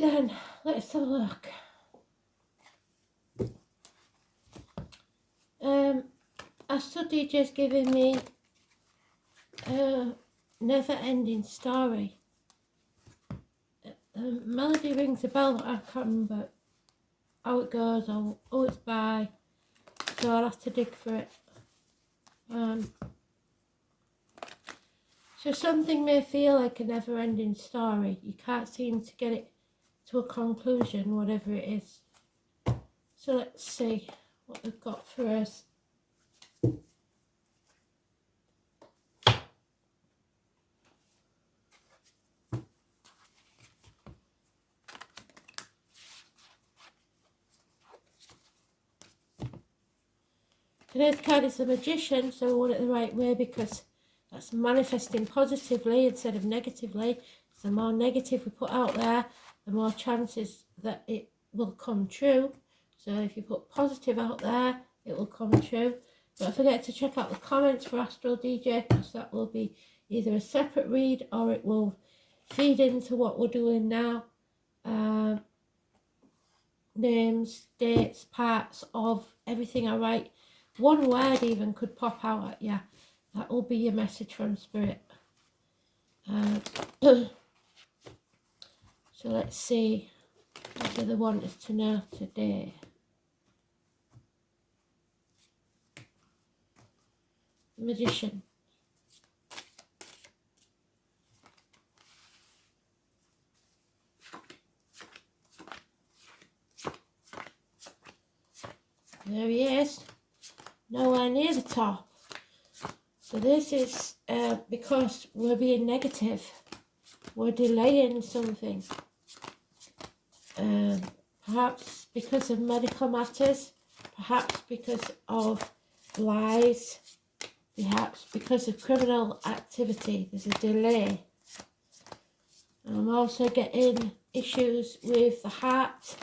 then, let's have a look. Astrology just giving me a never-ending story. The melody rings a bell, but I can't remember how it goes or who it's by, so I'll have to dig for it. So something may feel like a never-ending story. You can't seem to get it to a conclusion, whatever it is. So let's see what they've got for us. Today's card is the Magician, so we want it the right way because that's manifesting positively instead of negatively. So the more negative we put out there, the more chances that it will come true. So if you put positive out there, it will come true. Don't forget to check out the comments for Astral DJ, because that will be either a separate read or it will feed into what we're doing now. Names, dates, parts of everything I write. One word even could pop out at you. That will be your message from Spirit. So let's see what do they want us to know today. Magician. There he is. Nowhere near the top. So this is because we're being negative. We're delaying something. Perhaps because of medical matters. Perhaps because of lies. Perhaps because of criminal activity. There's a delay. And I'm also getting issues with the heart,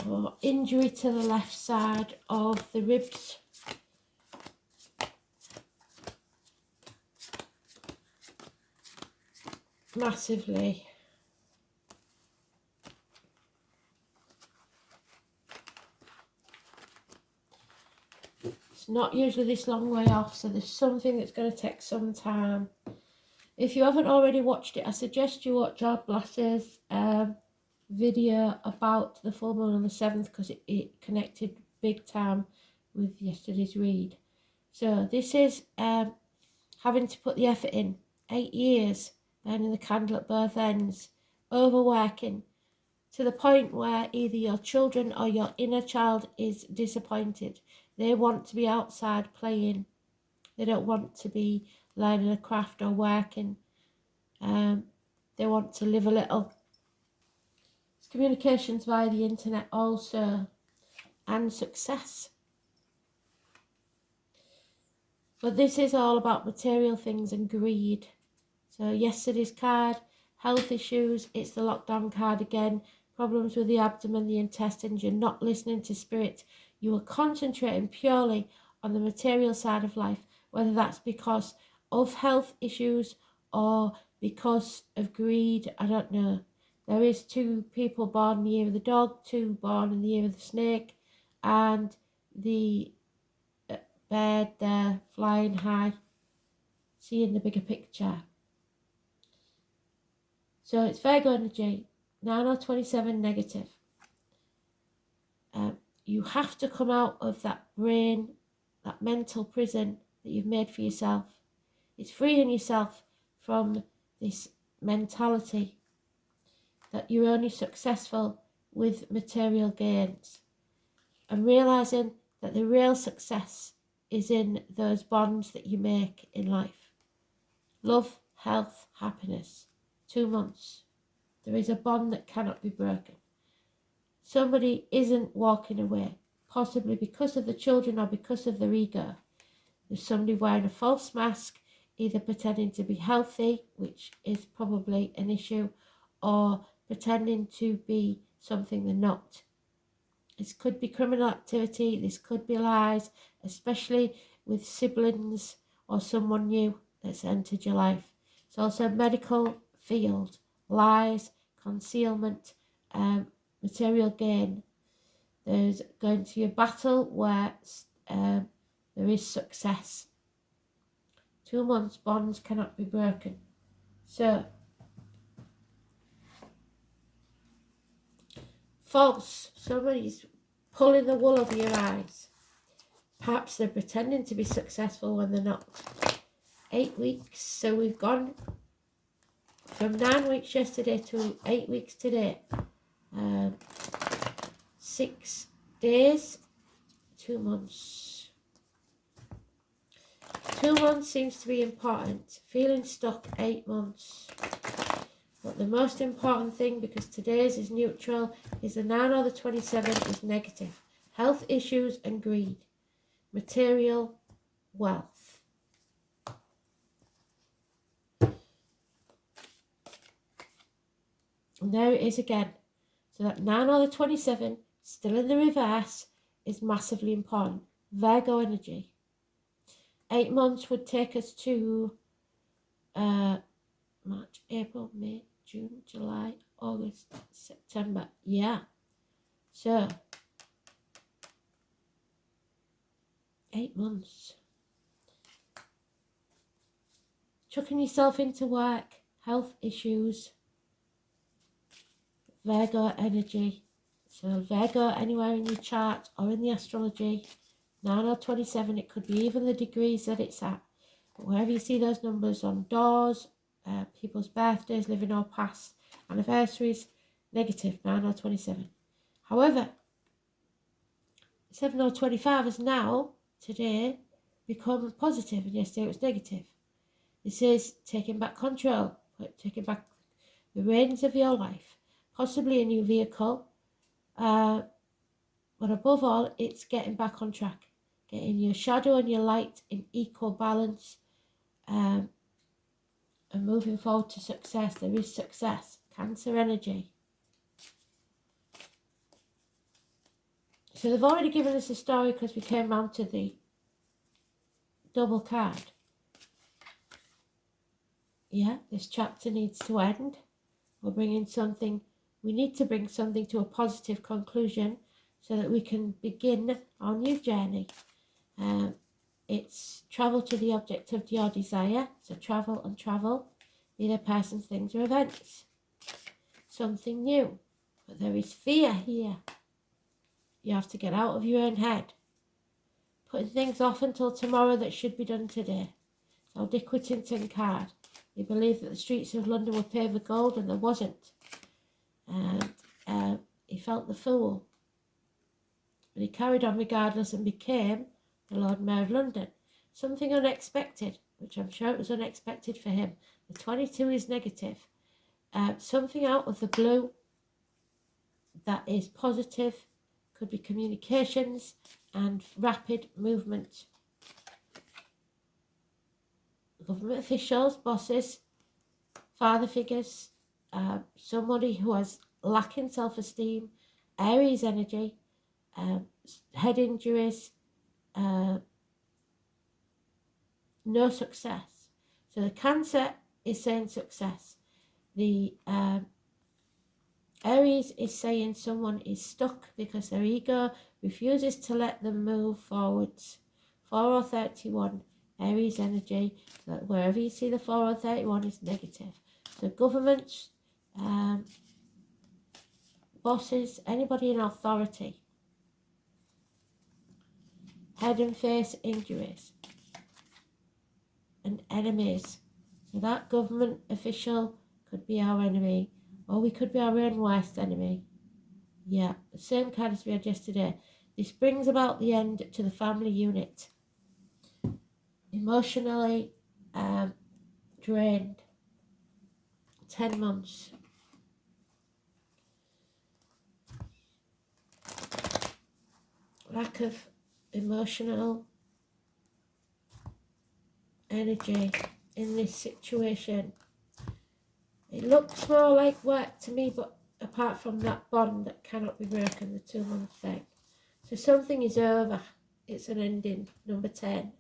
or injury to the left side of the ribs. Massively. It's not usually this long way off, so there's something that's going to take some time. If you haven't already watched it, I suggest you watch our Blasses video about the full moon on the 7th, because it connected big time with yesterday's read. So this is having to put the effort in. 8 years burning the candle at both ends, overworking to the point where either your children or your inner child is disappointed. They want to be outside playing. They don't want to be learning a craft or working. They want to live a little. Communications via the internet also, and success. But this is all about material things and greed. So yesterday's card, health issues, it's the lockdown card again. Problems with the abdomen, the intestines, you're not listening to Spirit. You are concentrating purely on the material side of life, whether that's because of health issues or because of greed, I don't know. There is 2 people born in the year of the dog, 2 born in the year of the snake, and the bird there flying high, seeing the bigger picture. So it's Virgo energy, 9 or 27 negative. You have to come out of that brain, that mental prison that you've made for yourself. It's freeing yourself from this mentality that you're only successful with material gains, and realizing that the real success is in those bonds that you make in life. Love, health, happiness. 2 months. There is a bond that cannot be broken. Somebody isn't walking away, possibly because of the children or because of their ego. There's somebody wearing a false mask, either pretending to be healthy, which is probably an issue, or pretending to be something they're not. This could be criminal activity, this could be lies, especially with siblings or someone new that's entered your life. It's also medical field, lies, concealment, material gain. There's going to be a battle where there is success. 2 months, bonds cannot be broken. So, false. Somebody's pulling the wool over your eyes. Perhaps they're pretending to be successful when they're not. 8 weeks. So we've gone from 9 weeks yesterday to 8 weeks today. 6 days, 2 months. 2 months seems to be important. Feeling stuck, 8 months. But the most important thing, because today's is neutral, is the 9 or the 27 is negative. Health issues and greed. Material wealth. And there it is again. So that 9 or the 27, still in the reverse, is massively important. Virgo energy. 8 months would take us to March, April, May, June, July, August, September. Yeah. So, 8 months. Chucking yourself into work, health issues, Virgo energy. So Virgo anywhere in your chart or in the astrology, 9 or 27, it could be even the degrees that it's at. But wherever you see those numbers on doors, people's birthdays, living or past, anniversaries, negative, 9 or 27. However, 7 or 25 has now, today, become positive, and yesterday it was negative. This is taking back control, taking back the reins of your life, possibly a new vehicle, but above all, it's getting back on track, getting your shadow and your light in equal balance, and moving forward to success. There is success. Cancer energy. So they've already given us a story because we came round to the double card. Yeah, this chapter needs to end. We're bringing something, we need to bring something to a positive conclusion so that we can begin our new journey. It's travel to the object of your desire. So travel and travel, either persons, things or events. Something new. But there is fear here. You have to get out of your own head. Putting things off until tomorrow that should be done today. So Dick Whittington card. He believed that the streets of London were paved with gold and there wasn't. And he felt the fool. But he carried on regardless and became the Lord Mayor of London. Something unexpected, which I'm sure it was unexpected for him. The 22 is negative. Something out of the blue that is positive. Could be communications and rapid movement. Government officials, bosses, father figures, somebody who has lacking self-esteem, Aries energy, head injuries, no success. So the Cancer is saying success. The Aries is saying someone is stuck because their ego refuses to let them move forwards. 4 or 31, Aries energy. So wherever you see the 4 or 31 is negative. So governments, bosses, anybody in authority. Head and face injuries. And enemies. So that government official could be our enemy. Or we could be our own worst enemy. Yeah, the same card as we had yesterday. This brings about the end to the family unit. Emotionally drained. 10 months. Lack of emotional energy in this situation. It looks more like work to me, but apart from that bond that cannot be broken, the 2 month thing. So something is over. It's an ending, number 10.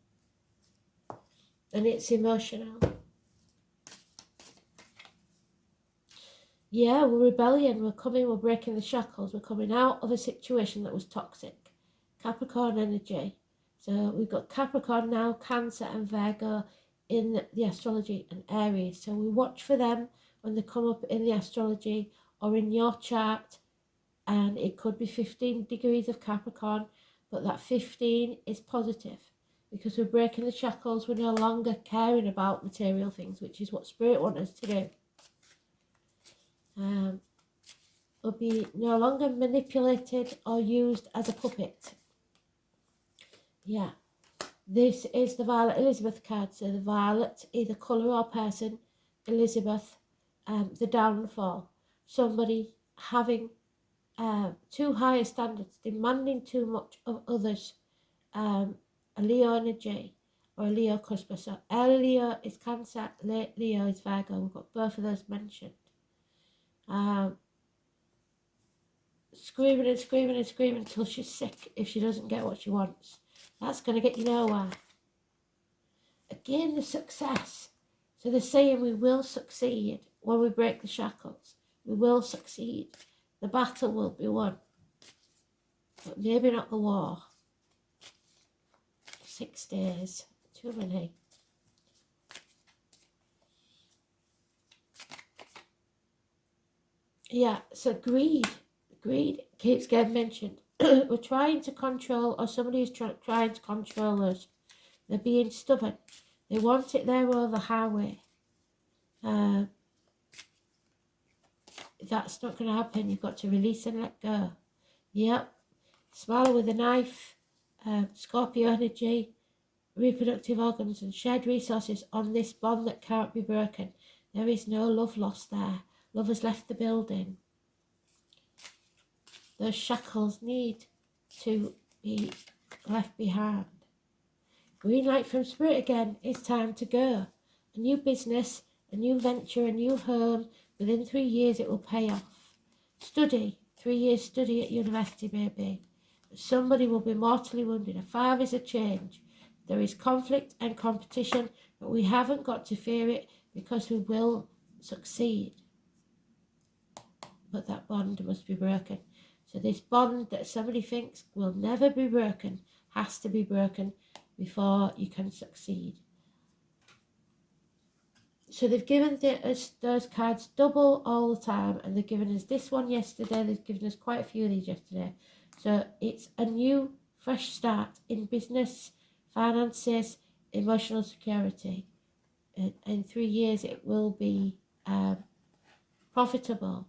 And it's emotional. Yeah, we're rebellion, we're breaking the shackles, we're coming out of a situation that was toxic. Capricorn energy. So we've got Capricorn now, Cancer and Virgo in the astrology, and Aries. So we watch for them when they come up in the astrology or in your chart, and it could be 15 degrees of Capricorn, but that 15 is positive because we're breaking the shackles. We're no longer caring about material things, which is what Spirit wants us to do. Will be no longer manipulated or used as a puppet. Yeah, this is the Violet Elizabeth card. So the violet, either colour or person, Elizabeth, the downfall. Somebody having too high a standards, demanding too much of others. A Leo energy or a Leo cusp. So early Leo is Cancer, late Leo is Virgo. We've got both of those mentioned. Screaming and screaming and screaming until she's sick if she doesn't get what she wants. That's going to get you nowhere. Again, the success. So they're saying we will succeed when we break the shackles. We will succeed. The battle will be won. But maybe not the war. 6 days. Too many. Yeah, so greed. Greed keeps getting mentioned. We're trying to control, or somebody is trying to control us. They're being stubborn. They want it their way or the highway. That's not going to happen. You've got to release and let go. Yep. Smile with a knife. Scorpio energy. Reproductive organs and shared resources on this bond that can't be broken. There is no love lost there. Love has left the building. Those shackles need to be left behind. Green light from Spirit again. It's time to go. A new business, a new venture, a new home. Within 3 years it will pay off. Study. 3 years study at university maybe. Somebody will be mortally wounded. A 5 is a change. There is conflict and competition, but we haven't got to fear it because we will succeed. But that bond must be broken. So this bond that somebody thinks will never be broken has to be broken before you can succeed. So they've given us those cards double all the time, and they've given us this one yesterday. They've given us quite a few of these yesterday. So it's a new, fresh start in business, finances, emotional security. In 3 years it will be profitable.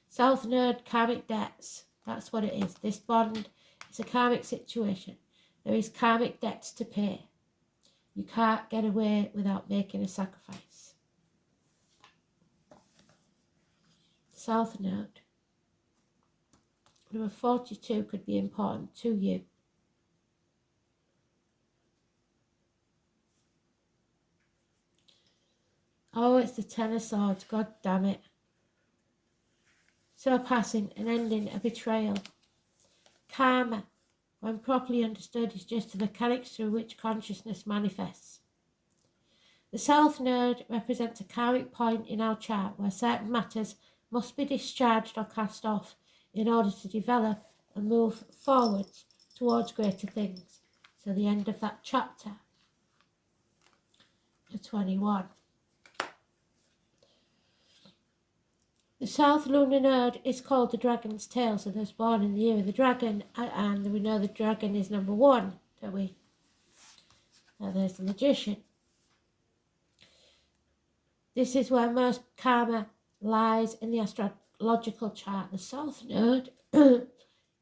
South Node, karmic debts. That's what it is. This bond is a karmic situation. There is karmic debts to pay. You can't get away without making a sacrifice. South Node. Number 42 could be important to you. Oh, it's the Ten of Swords. God damn it. So a passing, an ending, a betrayal. Karma, when properly understood, is just the mechanics through which consciousness manifests. The South Node represents a karmic point in our chart where certain matters must be discharged or cast off in order to develop and move forwards towards greater things. So the end of that chapter. The 21. The South Lunar Node is called the Dragon's Tail, so there's born in the year of the dragon, and we know the dragon is number 1, don't we? Now there's the Magician. This is where most karma lies in the astrological chart. The South Node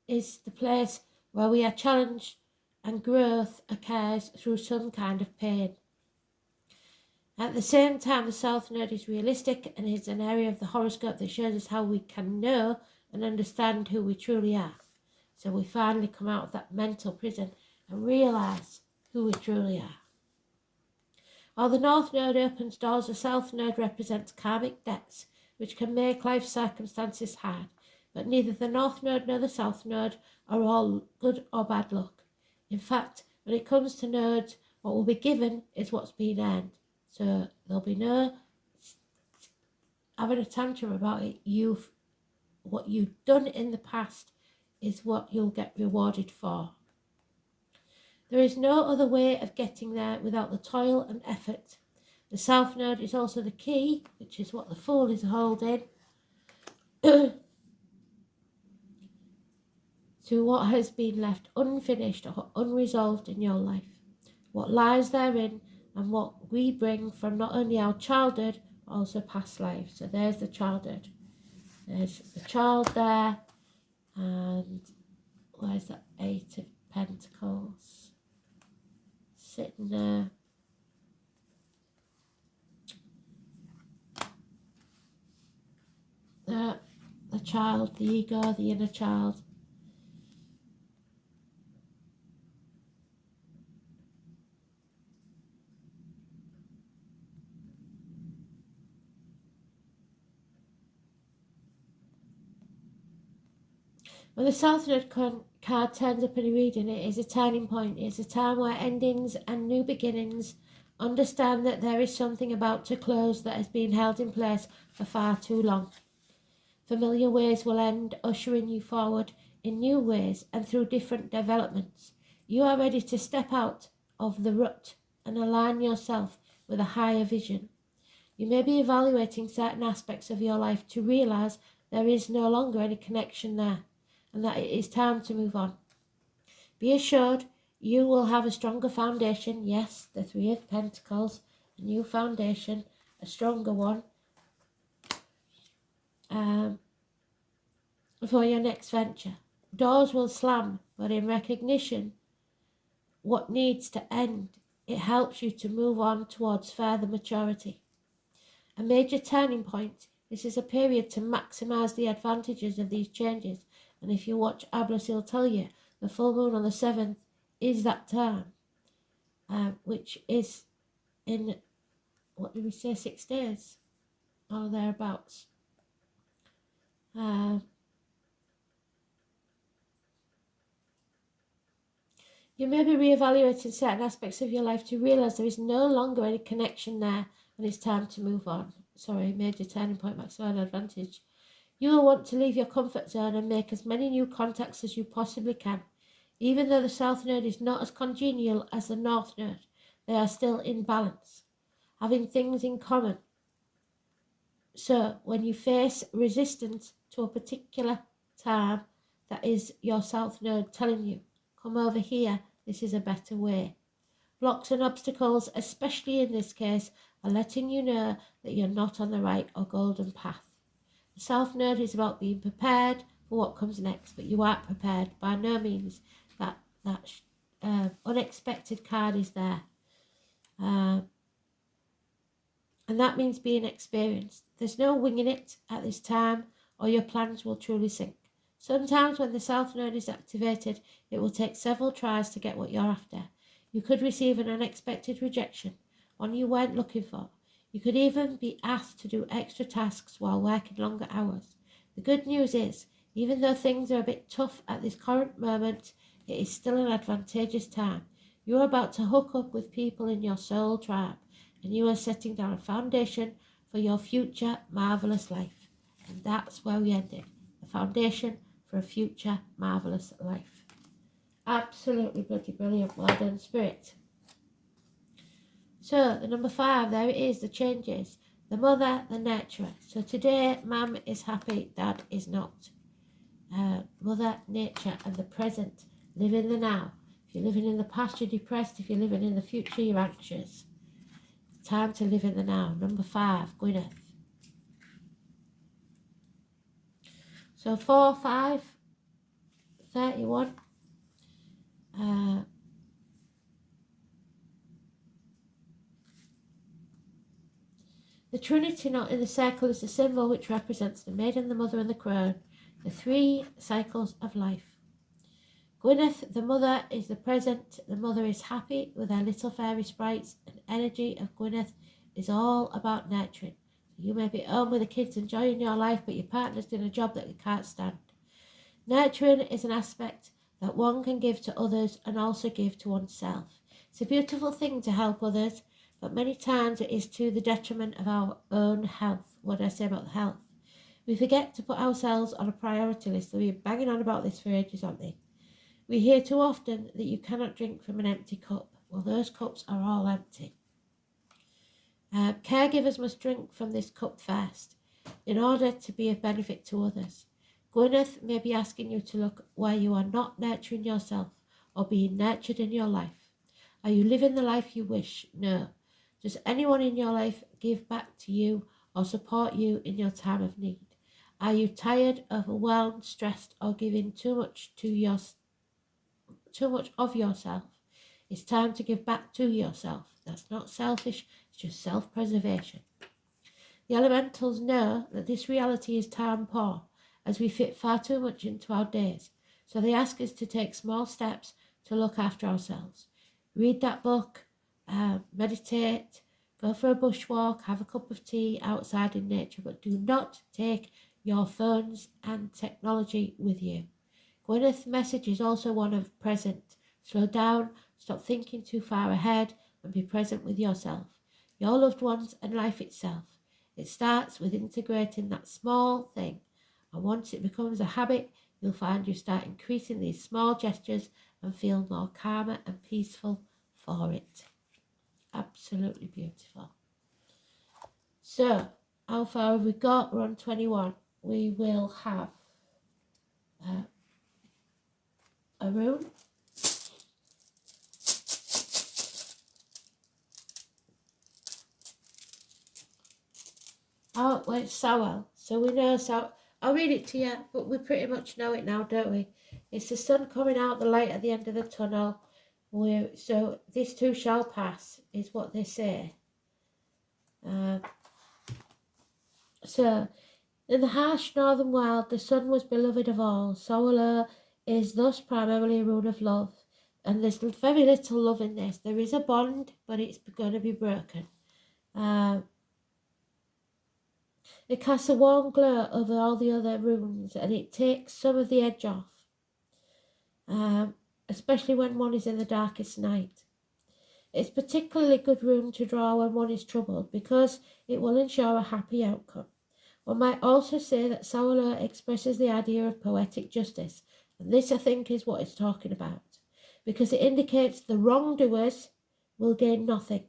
is the place where we are challenged and growth occurs through some kind of pain. At the same time, the South Node is realistic and is an area of the horoscope that shows us how we can know and understand who we truly are. So we finally come out of that mental prison and realise who we truly are. While the North Node opens doors, the South Node represents karmic debts, which can make life circumstances hard. But neither the North Node nor the South Node are all good or bad luck. In fact, when it comes to nodes, what will be given is what's been earned. So there'll be no having a tantrum about it, what you've done in the past is what you'll get rewarded for. There is no other way of getting there without the toil and effort. The South Node is also the key, which is what the Fool is holding, to what has been left unfinished or unresolved in your life, what lies therein, and what we bring from not only our childhood, but also past lives. So there's the childhood. There's the child there, and where's that Eight of Pentacles? Sitting there. The child, the ego, the inner child. When the South Node card turns up in a reading, it is a turning point. It's a time where endings and new beginnings understand that there is something about to close that has been held in place for far too long. Familiar ways will end, ushering you forward in new ways and through different developments. You are ready to step out of the rut and align yourself with a higher vision. You may be evaluating certain aspects of your life to realize there is no longer any connection there and that it is time to move on. Be assured you will have a stronger foundation. Yes, the Three of Pentacles, a new foundation, a stronger one, for your next venture. Doors will slam, but in recognition what needs to end, it helps you to move on towards further maturity. A major turning point. This is a period to maximize the advantages of these changes. And if you watch Ablas, he'll tell you the full moon on the 7th is that time, which is in, what did we say, 6 days or thereabouts. You may be reevaluating certain aspects of your life to realize there is no longer any connection there and it's time to move on. Sorry, major turning point, maximum advantage. You will want to leave your comfort zone and make as many new contacts as you possibly can. Even though the South Node is not as congenial as the North Node, they are still in balance, having things in common. So when you face resistance to a particular time, that is your South Node telling you, come over here, this is a better way. Blocks and obstacles, especially in this case, are letting you know that you're not on the right or golden path. The South Node is about being prepared for what comes next, but you aren't prepared. By no means. That unexpected card is there. And that means being experienced. There's no winging it at this time or your plans will truly sink. Sometimes when the South Node is activated, it will take several tries to get what you're after. You could receive an unexpected rejection, one you weren't looking for. You could even be asked to do extra tasks while working longer hours. The good news is, even though things are a bit tough at this current moment, it is still an advantageous time. You are about to hook up with people in your soul tribe, and you are setting down a foundation for your future marvelous life. And that's where we ended. The foundation for a future marvelous life. Absolutely bloody brilliant. Well done, Spirit. So, the number 5, there it is, the changes. The mother, the nurturer. So today, Mum is happy, Dad is not. Mother, nature, and the present. Live in the now. If you're living in the past, you're depressed. If you're living in the future, you're anxious. Time to live in the now. Number 5, Gwyneth. So 4, 5, 31. The Trinity knot in the circle is the symbol which represents the maiden, the mother, and the crown, the 3 cycles of life. Gwyneth, the mother, is the present. The mother is happy with her little fairy sprites, and energy of Gwyneth is all about nurturing. You may be at home with the kids enjoying your life, but your partner's doing a job that you can't stand. Nurturing is an aspect that one can give to others and also give to oneself. It's a beautiful thing to help others, but many times it is to the detriment of our own health. what I say about the health. We forget to put ourselves on a priority list. We've been banging on about this for ages, haven't we? We hear too often that you cannot drink from an empty cup. Well, those cups are all empty. Caregivers must drink from this cup first in order to be of benefit to others. Gwyneth may be asking you to look where you are not nurturing yourself or being nurtured in your life. Are you living the life you wish? No. Does anyone in your life give back to you or support you in your time of need? Are you tired, overwhelmed, stressed, or giving too much of yourself? It's time to give back to yourself. That's not selfish, it's just self-preservation. The elementals know that this reality is time poor, as we fit far too much into our days. So they ask us to take small steps to look after ourselves. Read that book, meditate, go for a bushwalk, have a cup of tea outside in nature, but do not take your phones and technology with you. Gwyneth's message is also one of present. Slow down, stop thinking too far ahead, and be present with yourself, your loved ones, and life itself. It starts with integrating that small thing, and once it becomes a habit, you'll find you start increasing these small gestures and feel more calmer and peaceful for it. Absolutely beautiful. So, how far have we got? We're on 21. We will have a room. Oh, well, it's Sowell. So we know I'll read it to you, but we pretty much know it now, don't we? It's the sun coming out, the light at the end of the tunnel. So this too shall pass, is what they say. So, in the harsh northern world, the sun was beloved of all. Sowell is thus primarily a rune of love. And there's very little love in this. There is a bond, but it's going to be broken. It casts a warm glow over all the other runes, and it takes some of the edge off, especially when one is in the darkest night. It's particularly good rune to draw when one is troubled, because it will ensure a happy outcome. One might also say that Sowell expresses the idea of poetic justice, and this I think is what it's talking about, because it indicates the wrongdoers will gain nothing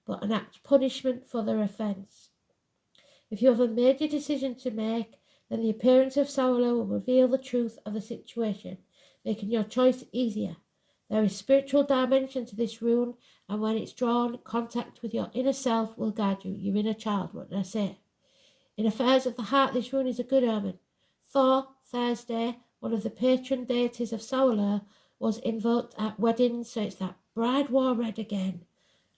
but an apt punishment for their offence. If you have a major decision to make, then the appearance of Sowell will reveal the truth of the situation, making your choice easier. There is spiritual dimension to this rune, and when it's drawn, contact with your inner self will guide you, your inner child, what did I say? In affairs of the heart, this rune is a good omen. Thor, Thursday, one of the patron deities of Sowell, was invoked at weddings, so it's that bride wore red again.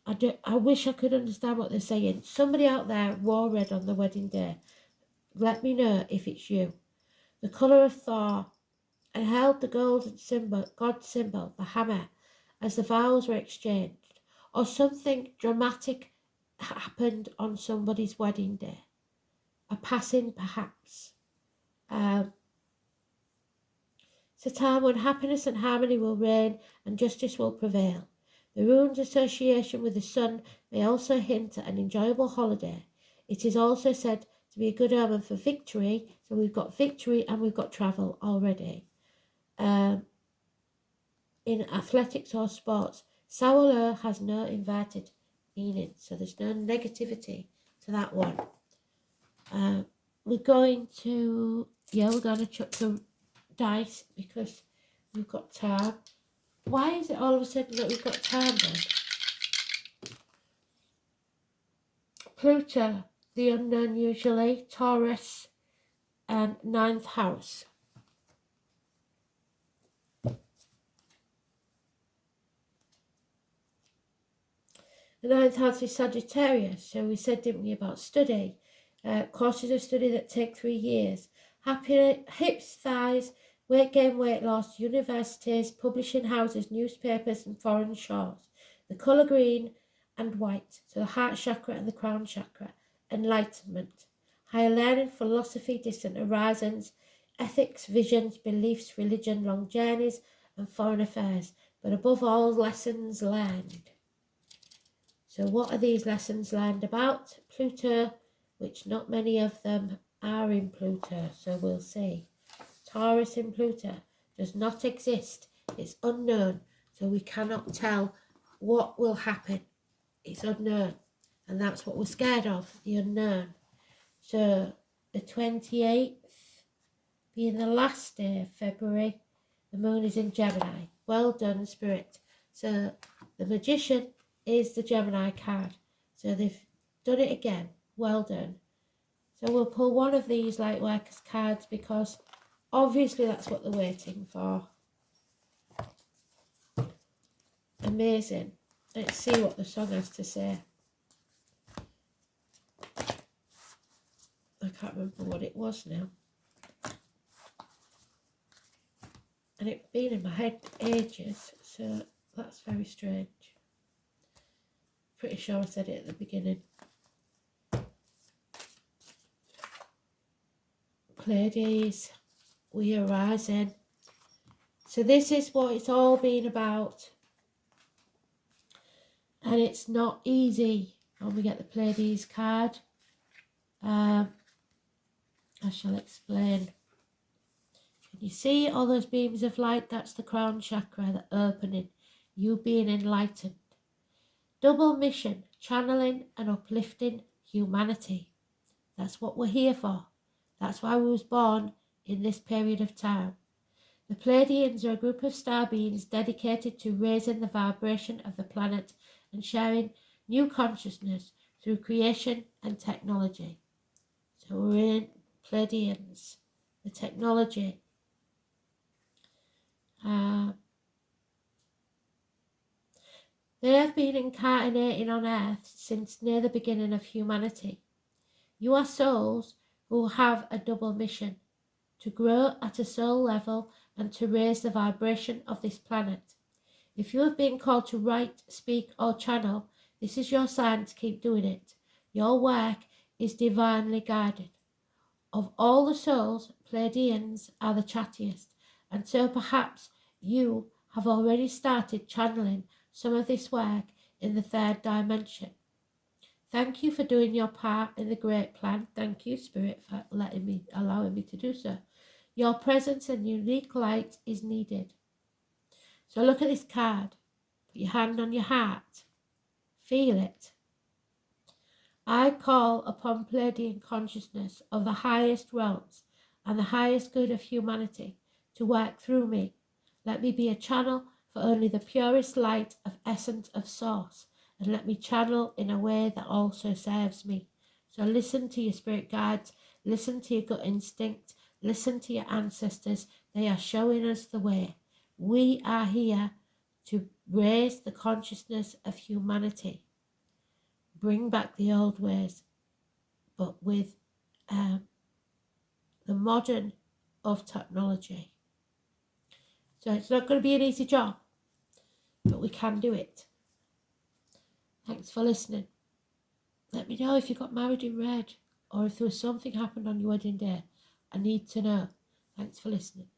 I wish I could understand what they're saying. Somebody out there wore red on the wedding day. Let me know if it's you. The colour of Thor, and held the golden symbol, God symbol, the hammer, as the vows were exchanged. Or something dramatic happened on somebody's wedding day. A passing, perhaps. It's a time when happiness and harmony will reign and justice will prevail. The rune's association with the sun may also hint at an enjoyable holiday. It is also said to be a good omen for victory, so we've got victory and we've got travel already. In athletics or sports, Sowell has no inverted meaning, so there's no negativity to that one. We're going to chuck the dice because we've got time. Why is it all of a sudden that we've got time then? Pluto, the unknown usually, Taurus, and 9th house. The 9th house is Sagittarius, so we said, didn't we, about study. Courses of study that take 3 years. Happy hips, thighs, weight gain, weight loss, universities, publishing houses, newspapers, and foreign shores. The colour green and white, so the heart chakra and the crown chakra. Enlightenment. Higher learning, philosophy, distant horizons, ethics, visions, beliefs, religion, long journeys, and foreign affairs. But above all, lessons learned. So what are these lessons learned about? Pluto which not many of them are in Pluto, so we'll see. Taurus in Pluto does not exist. It's unknown, so we cannot tell what will happen. It's unknown, and that's what we're scared of, the unknown. So the 28th, being the last day of February, the moon is in Gemini. Well done, Spirit. So the Magician is the Gemini card. So they've done it again. Well done. So we'll pull one of these light workers cards because obviously that's what they're waiting for. Amazing. Let's see what the song has to say. I can't remember what it was now. And it's been in my head ages, so that's very strange. Pretty sure I said it at the beginning. Pleiades, we are rising. So this is what it's all been about. And it's not easy when we get the Pleiades card. I shall explain. Can you see all those beams of light? That's the crown chakra, the opening, you being enlightened. Double mission, channeling and uplifting humanity. That's what we're here for. That's why we was born in this period of time. The Pleiadians are a group of star beings dedicated to raising the vibration of the planet and sharing new consciousness through creation and technology. So we're in Pleiadians, the technology. They have been incarnating on Earth since near the beginning of humanity. You are souls who have a double mission, to grow at a soul level and to raise the vibration of this planet. If you have been called to write, speak or channel, this is your sign to keep doing it. Your work is divinely guided. Of all the souls, Pleiadians are the chattiest, and so perhaps you have already started channeling some of this work in the third dimension. Thank you for doing your part in the great plan. Thank you, Spirit, for allowing me to do so. Your presence and unique light is needed. So look at this card. Put your hand on your heart. Feel it. I call upon Pleiadian consciousness of the highest realms and the highest good of humanity to work through me. Let me be a channel for only the purest light of essence of source, and let me channel in a way that also serves me. So listen to your spirit guides, listen to your gut instinct, listen to your ancestors. They are showing us the way. We are here to raise the consciousness of humanity. Bring back the old ways, but with the modern of technology. So it's not going to be an easy job, but we can do it. Thanks for listening. Let me know if you got married in red or if there was something happened on your wedding day. I need to know. Thanks for listening.